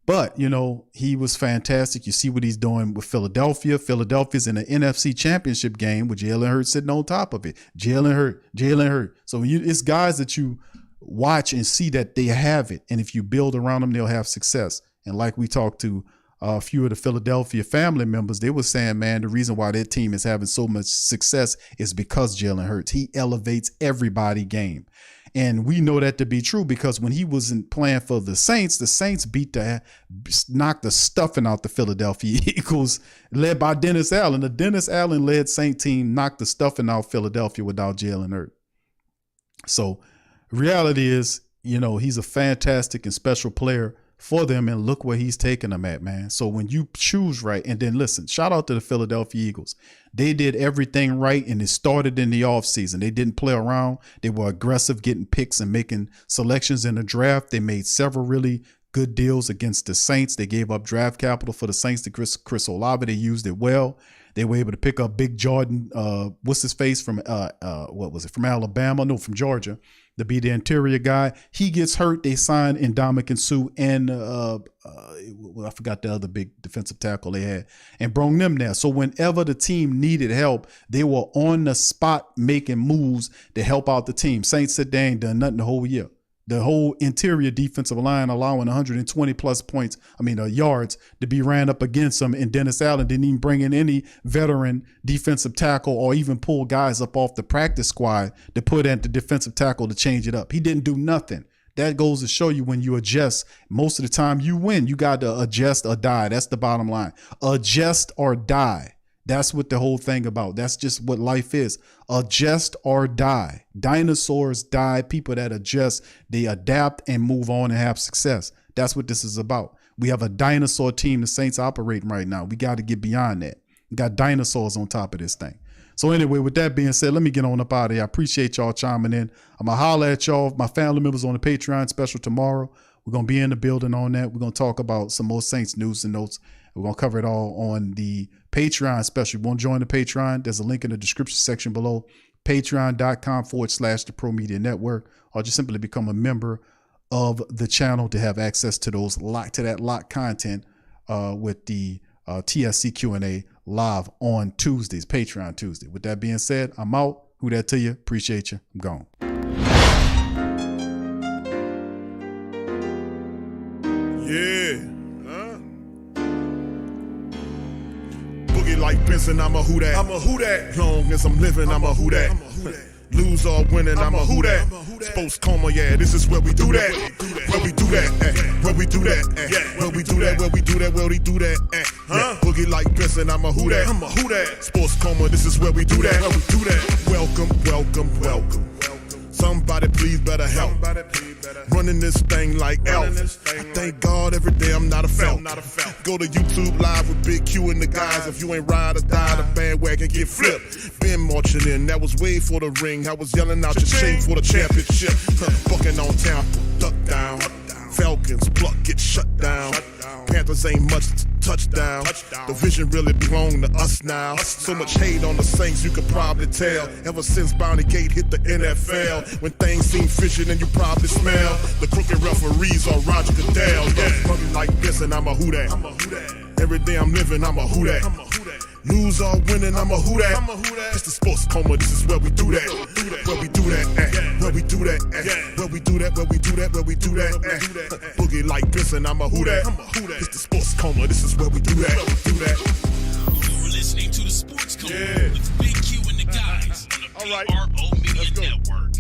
But, you know, he was fantastic. You see what he's doing with Philadelphia. Philadelphia's in the NFC Championship game with Jalen Hurts sitting on top of it. Jalen Hurts. So it's guys that you watch and see that they have it. And if you build around them, they'll have success. And like we talked to a few of the Philadelphia family members, they were saying, man, the reason why their team is having so much success is because Jalen Hurts. He elevates everybody's game. And we know that to be true because when he wasn't playing for the Saints knocked the stuffing out the Philadelphia Eagles, led by Dennis Allen. The Dennis Allen-led Saint team knocked the stuffing out Philadelphia without Jalen Hurts. So reality is, you know, he's a fantastic and special player for them, and look where he's taking them at, man. So when you choose right, and then listen, shout out to the Philadelphia Eagles. They did everything right, and it started in the offseason. They didn't play around. They were aggressive, getting picks and making selections in the draft. They made several really good deals against the Saints. They gave up draft capital for the Saints to Chris Olave. They used it well. They were able to pick up Big Jordan, what's his face from from Alabama? No, from Georgia, to be the interior guy. He gets hurt. They sign Ndamukong Suh and I forgot the other big defensive tackle they had, and brought them there. So whenever the team needed help, they were on the spot making moves to help out the team. Saints said they ain't done nothing the whole year. The whole interior defensive line allowing 120 plus yards to be ran up against them. And Dennis Allen didn't even bring in any veteran defensive tackle or even pull guys up off the practice squad to put at the defensive tackle to change it up. He didn't do nothing. That goes to show you when you adjust, most of the time you win. You got to adjust or die. That's the bottom line. Adjust or die. That's what the whole thing about. That's just what life is. Adjust or die. Dinosaurs die. People that adjust, they adapt and move on and have success. That's what this is about. We have a dinosaur team the Saints operating right now. We got to get beyond that. We got dinosaurs on top of this thing. So anyway, with that being said, let me get on up out of here. I appreciate y'all chiming in. I'm going to holler at y'all, my family members, on the Patreon special tomorrow. We're going to be in the building on that. We're going to talk about some more Saints news and notes. We're going to cover it all on the Patreon special. If you want to join the Patreon, there's a link in the description section below, patreon.com/the Pro Media Network, or just simply become a member of the channel to have access to those locked content with the TSC Q&A live on Tuesdays, Patreon Tuesday. With that being said, I'm out. Who that to you? Appreciate you. I'm gone. Yeah. Boogie like Benson, I'm a who that. I'm a who that. Long as I'm living, I'm a who that. Lose or winning, I'm a who that. Sports coma, yeah, this is where we do that. Where we do that, where we do that, where we do that, where we do that, where we do that. Boogie like Benson, I'm a who that. I'm a who that. Sports coma, this is where we do that. Where we do that. Welcome, welcome, welcome. Somebody please better help. Running this thing like Elvis. I thank God every day I'm not a Falcon. Go to YouTube Live with Big Q and the guys. If you ain't ride or die, the bandwagon get flipped. Been marching in, that was way for the ring. I was yelling out your shame for the championship. Bucking on Tampa, duck down. Falcons, pluck, get shut down. Panthers ain't much touchdown. The vision really belong to us now. So much hate on the Saints, you could probably tell. Ever since Bounty Gate hit the NFL, when things seem fishy and you probably smell the crooked referees or Roger Goodell. Yeah, like this and I'm a who that. Every day I'm living, I'm a who that. Lose or winning, I'm a who that. It's the sports coma, this is where we do that. Where we do that at. Where we do that at. Where we do that, where we do that, where we do that at. Boogie like Benson, I'm a who that. It's the sports coma, this is where we do that. You're listening to the Sports Coma with Big Q and the guys on the PRO Media Network.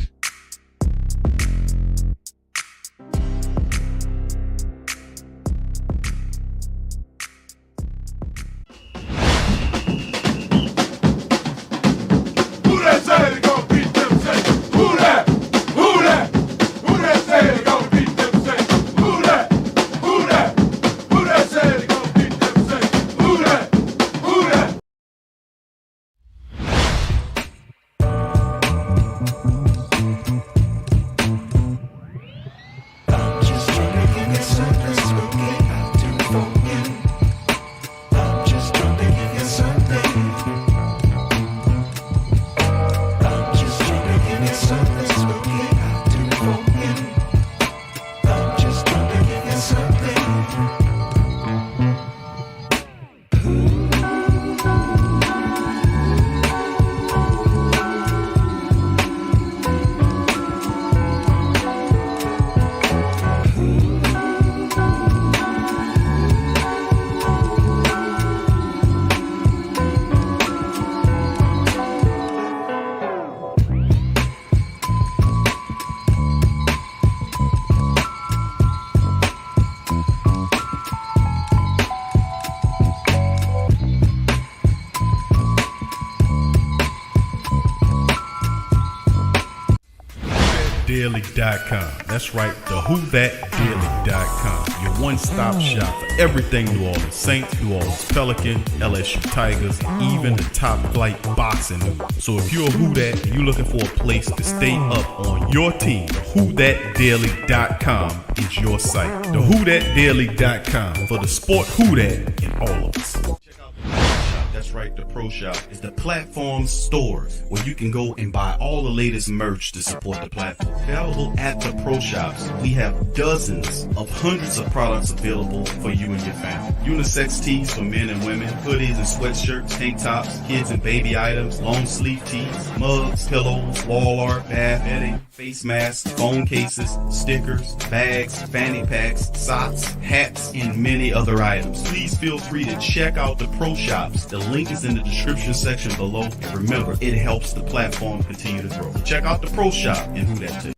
Daily.com. That's right, the WhoThatDaily.com. Your one-stop shop for everything New Orleans Saints, New Orleans Pelicans, LSU Tigers, even the top flight boxing news. So if you're a Who That and you're looking for a place to stay up on your team, WhoThatDaily.com is your site. The WhoThatDaily.com for the sport Who That in all of us. That's right, the Pro Shop is the platform store where you can go and buy all the latest merch to support the platform. Available at the Pro Shops, we have dozens of hundreds of products available for you and your family. Unisex tees for men and women, hoodies and sweatshirts, tank tops, kids and baby items, long sleeve tees, mugs, pillows, wall art, bath bedding, face masks, phone cases, stickers, bags, fanny packs, socks, hats, and many other items. Please feel free to check out the Pro Shops. The link is in the description section below. And remember, it helps the platform continue to grow. Check out the Pro Shop and Who That too.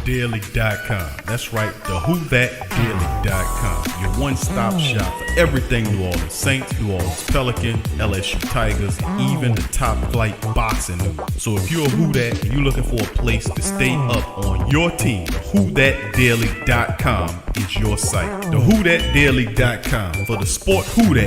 Daily.com. That's right, the WhoThatDaily.com. Your one-stop shop for everything New Orleans Saints, New Orleans Pelicans, LSU Tigers, even the top flight boxing news. So if you're a Who That and you're looking for a place to stay up on your team, WhoThatDaily.com is your site. The WhoThatDaily.com for the sport Who That